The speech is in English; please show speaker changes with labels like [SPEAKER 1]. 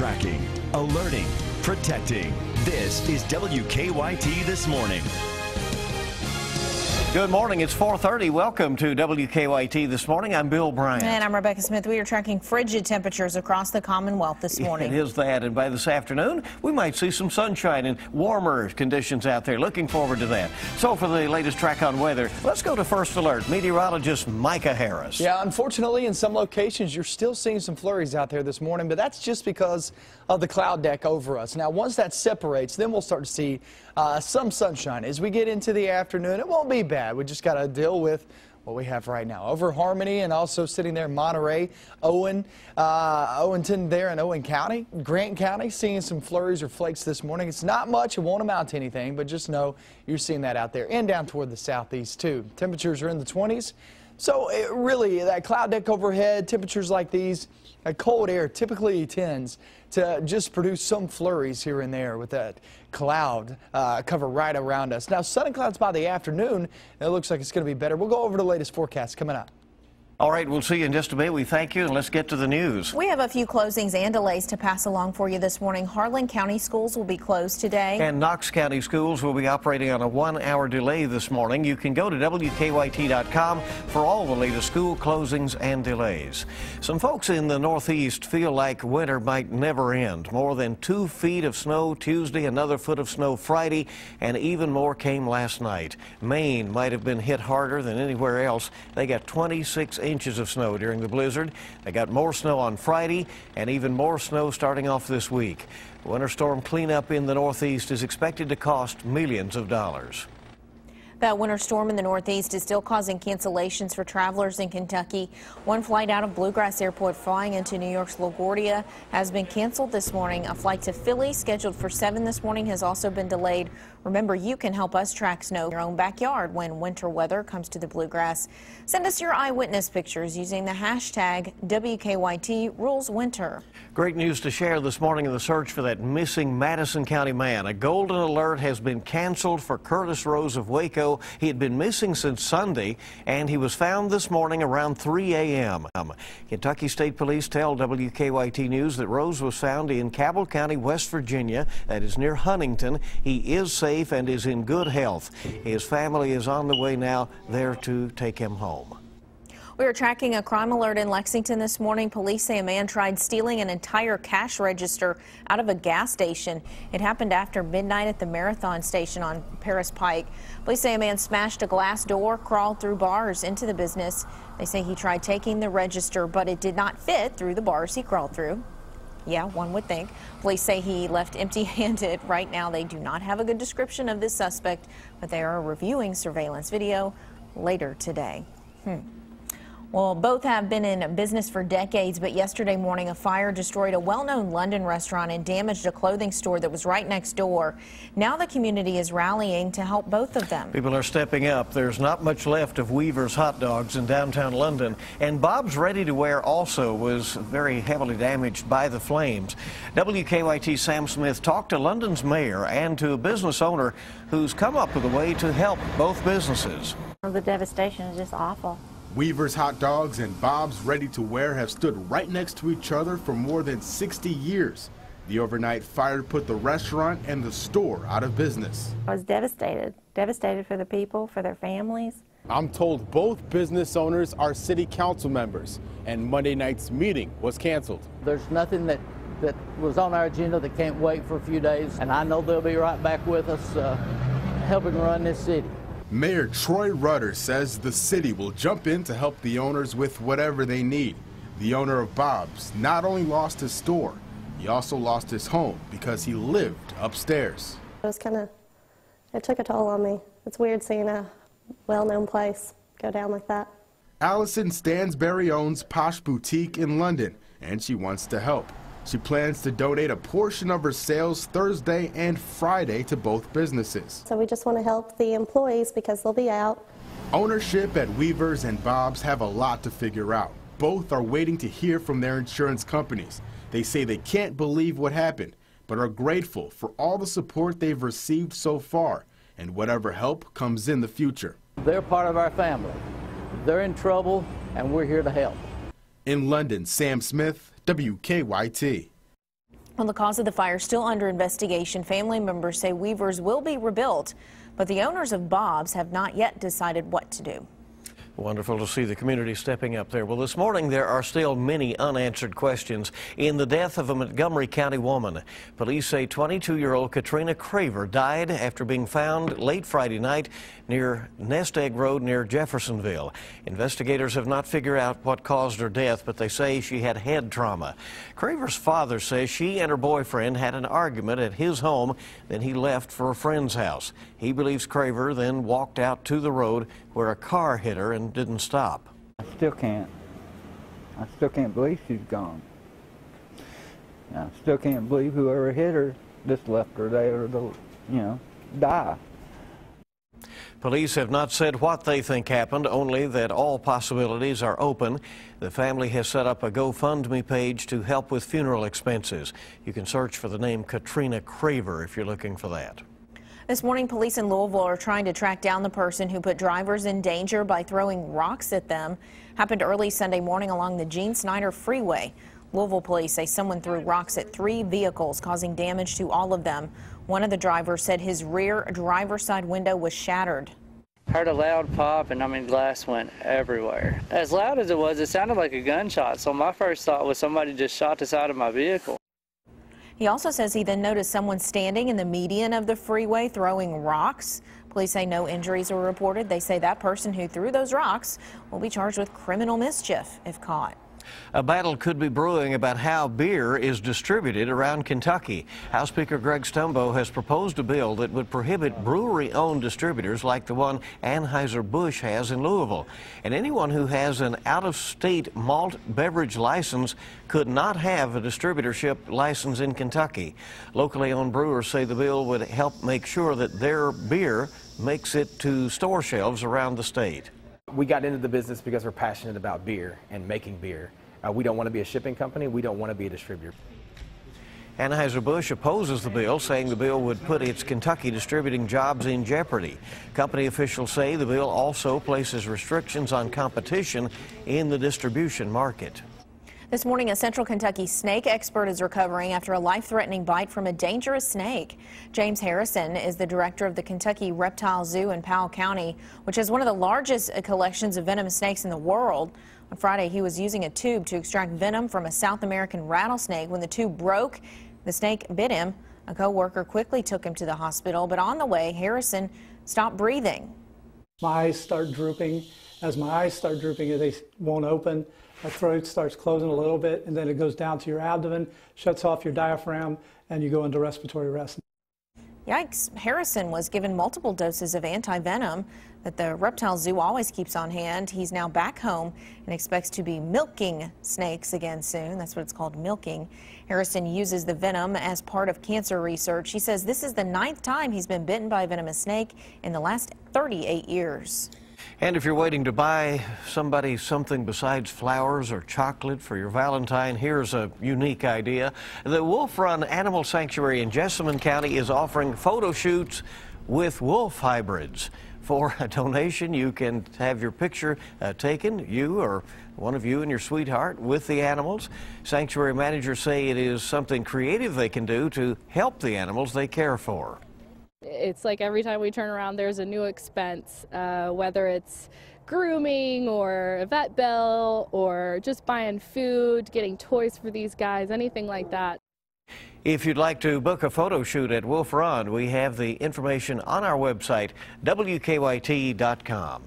[SPEAKER 1] Tracking, alerting, protecting. This is WKYT This Morning.
[SPEAKER 2] Good morning. It's 4:30. Welcome to WKYT This Morning. I'm Bill Bryant.
[SPEAKER 3] And I'm Rebecca Smith. We are tracking frigid temperatures across the Commonwealth this morning.
[SPEAKER 2] It is that, and by this afternoon, we might see some sunshine and warmer conditions out there. Looking forward to that. So for the latest track on weather, let's go to First Alert. Meteorologist Micah Harris.
[SPEAKER 4] Yeah, unfortunately, in some locations, you're still seeing some flurries out there this morning, but that's just because of the cloud deck over us. Now, once that separates, then we'll start to see some sunshine. As we get into the afternoon, it won't be bad. We just got to deal with what we have right now. Over Harmony and also sitting there in Monterey, Owenton there in Owen County, Grant County, seeing some flurries or flakes this morning. It's not much. It won't amount to anything, but just know you're seeing that out there and down toward the southeast too. Temperatures are in the 20s. So really, that cloud deck overhead, temperatures like these, cold air typically tends to just produce some flurries here and there with that cloud cover right around us. Now, sun and clouds by the afternoon, it looks like it's going to be better. We'll go over the latest forecast coming up.
[SPEAKER 2] All right, we'll see you in just a bit. We thank you, and let's get to the news.
[SPEAKER 3] We have a few closings and delays to pass along for you this morning. Harlan County schools will be closed today.
[SPEAKER 2] And Knox County schools will be operating on a 1-hour delay this morning. You can go to WKYT.com for all the latest school closings and delays. Some folks in the Northeast feel like winter might never end. More than 2 feet of snow Tuesday, another foot of snow Friday, and even more came last night. Maine might have been hit harder than anywhere else. They got 26 inches of snow during the blizzard. They got more snow on Friday and even more snow starting off this week. Winter storm cleanup in the Northeast is expected to cost millions of dollars.
[SPEAKER 3] That winter storm in the Northeast is still causing cancellations for travelers in Kentucky. One flight out of Bluegrass Airport flying into New York's LaGuardia has been canceled this morning. A flight to Philly scheduled for 7 this morning has also been delayed. Remember, you can help us track snow in your own backyard when winter weather comes to the Bluegrass. Send us your eyewitness pictures using the hashtag WKYTRulesWinter.
[SPEAKER 2] Great news to share this morning in the search for that missing Madison County man. A golden alert has been canceled for Curtis Rose of Waco. He had been missing since Sunday, and he was found this morning around 3 a.m. Kentucky State Police tell WKYT News that Rose was found in Cabell County, West Virginia. That is near Huntington. He is safe and is in good health. His family is on the way now there to take him home.
[SPEAKER 3] We are tracking a crime alert in Lexington this morning. Police say a man tried stealing an entire cash register out of a gas station. It happened after midnight at the Marathon station on Paris Pike. Police say a man smashed a glass door, crawled through bars into the business. They say he tried taking the register, but it did not fit through the bars he crawled through. Yeah, one would think. Police say he left empty-handed. Right now, they do not have a good description of this suspect, but they are reviewing surveillance video later today. Well, both have been in business for decades, but yesterday morning a fire destroyed a well-known London restaurant and damaged a clothing store that was right next door. Now the community is rallying to help both of them.
[SPEAKER 2] People are stepping up. There's not much left of Weaver's hot dogs in downtown London, and Bob's Ready to Wear also was very heavily damaged by the flames. WKYT's Sam Smith talked to London's mayor and to a business owner who's come up with a way to help both businesses.
[SPEAKER 5] The devastation is just awful.
[SPEAKER 6] Weaver's Hot Dogs and Bob's Ready to Wear have stood right next to each other for more than 60 years. The overnight fire put the restaurant and the store out of business.
[SPEAKER 5] I was devastated for the people, for their families.
[SPEAKER 7] I'm told both business owners are city council members, and Monday night's meeting was canceled.
[SPEAKER 8] There's nothing that was on our agenda that can't wait for a few days, and I know they'll be right back with us helping run this city.
[SPEAKER 6] Mayor Troy Rudder says the city will jump in to help the owners with whatever they need. The owner of Bob's not only lost his store, he also lost his home because he lived upstairs.
[SPEAKER 9] It took a toll on me. It's weird seeing a well-known place go down like that.
[SPEAKER 6] Allison Stansberry owns Posh Boutique in London, and she wants to help. She plans to donate a portion of her sales Thursday and Friday to both businesses.
[SPEAKER 9] So we just want to help the employees because they'll be out.
[SPEAKER 6] Ownership at Weaver's and Bob's have a lot to figure out. Both are waiting to hear from their insurance companies. They say they can't believe what happened, but are grateful for all the support they've received so far and whatever help comes in the future.
[SPEAKER 8] They're part of our family. They're in trouble, and we're here to help.
[SPEAKER 6] In London, Sam Smith, WKYT.
[SPEAKER 3] Well, the cause of the fire is still under investigation. Family members say Weavers will be rebuilt, but the owners of Bob's have not yet decided what to do.
[SPEAKER 2] Wonderful to see the community stepping up there. Well, this morning there are still many unanswered questions in the death of a Montgomery County woman. Police say 22-year-old Katrina Craver died after being found late Friday night near Nest Egg Road near Jeffersonville. Investigators have not figured out what caused her death, but they say she had head trauma. Craver's father says she and her boyfriend had an argument at his home, then he left for a friend's house. He believes Craver then walked out to the road where a car hit her and didn't stop.
[SPEAKER 10] I still can't believe she's gone. I still can't believe whoever hit her just left her there to, die.
[SPEAKER 2] Police have not said what they think happened, only that all possibilities are open. The family has set up a GoFundMe page to help with funeral expenses. You can search for the name Katrina Craver if you're looking for that.
[SPEAKER 3] This morning, police in Louisville are trying to track down the person who put drivers in danger by throwing rocks at them. Happened early Sunday morning along the Gene Snyder Freeway. Louisville police say someone threw rocks at 3 vehicles, causing damage to all of them. One of the drivers said his rear driver's side window was shattered.
[SPEAKER 11] Heard a loud pop, and glass went everywhere. As loud as it sounded like a gunshot, so my first thought was somebody just shot the side of my vehicle.
[SPEAKER 3] He also says he then noticed someone standing in the median of the freeway throwing rocks. Police say no injuries were reported. They say that person who threw those rocks will be charged with criminal mischief if caught.
[SPEAKER 2] A battle could be brewing about how beer is distributed around Kentucky. House Speaker Greg Stumbo has proposed a bill that would prohibit brewery-owned distributors like the one Anheuser-Busch has in Louisville. And anyone who has an out-of-state malt beverage license could not have a distributorship license in Kentucky. Locally owned brewers say the bill would help make sure that their beer makes it to store shelves around the state.
[SPEAKER 12] We got into the business because we're passionate about beer and making beer. We don't want to be a shipping company. We don't want to be a distributor.
[SPEAKER 2] Anheuser-Busch opposes the bill, saying the bill would put its Kentucky distributing jobs in jeopardy. Company officials say the bill also places restrictions on competition in the distribution market.
[SPEAKER 3] This morning, a Central Kentucky snake expert is recovering after a life-threatening bite from a dangerous snake. James Harrison is the director of the Kentucky Reptile Zoo in Powell County, which has one of the largest collections of venomous snakes in the world. On Friday, he was using a tube to extract venom from a South American rattlesnake. When the tube broke, the snake bit him. A co-worker quickly took him to the hospital, but on the way, Harrison stopped breathing.
[SPEAKER 13] My eyes start drooping. As my eyes start drooping, they won't open. My throat starts closing a little bit, and then it goes down to your abdomen, shuts off your diaphragm, and you go into respiratory arrest.
[SPEAKER 3] Yikes. Harrison was given multiple doses of anti-venom that the reptile zoo always keeps on hand. He's now back home and expects to be milking snakes again soon. That's what it's called, milking. Harrison uses the venom as part of cancer research. He says this is the 9th time he's been bitten by a venomous snake in the last 38 years.
[SPEAKER 2] And if you're waiting to buy somebody something besides flowers or chocolate for your Valentine, here's a unique idea. The Wolf Run Animal Sanctuary in Jessamine County is offering photo shoots with wolf hybrids. For a donation, you can have your picture taken, you or one of you and your sweetheart, with the animals. Sanctuary managers say it is something creative they can do to help the animals they care for.
[SPEAKER 14] It's like every time we turn around, there's a new expense, whether it's grooming or a vet bill or just buying food, getting toys for these guys, anything like that.
[SPEAKER 2] If you'd like to book a photo shoot at Wolf Run, we have the information on our website, WKYT.com.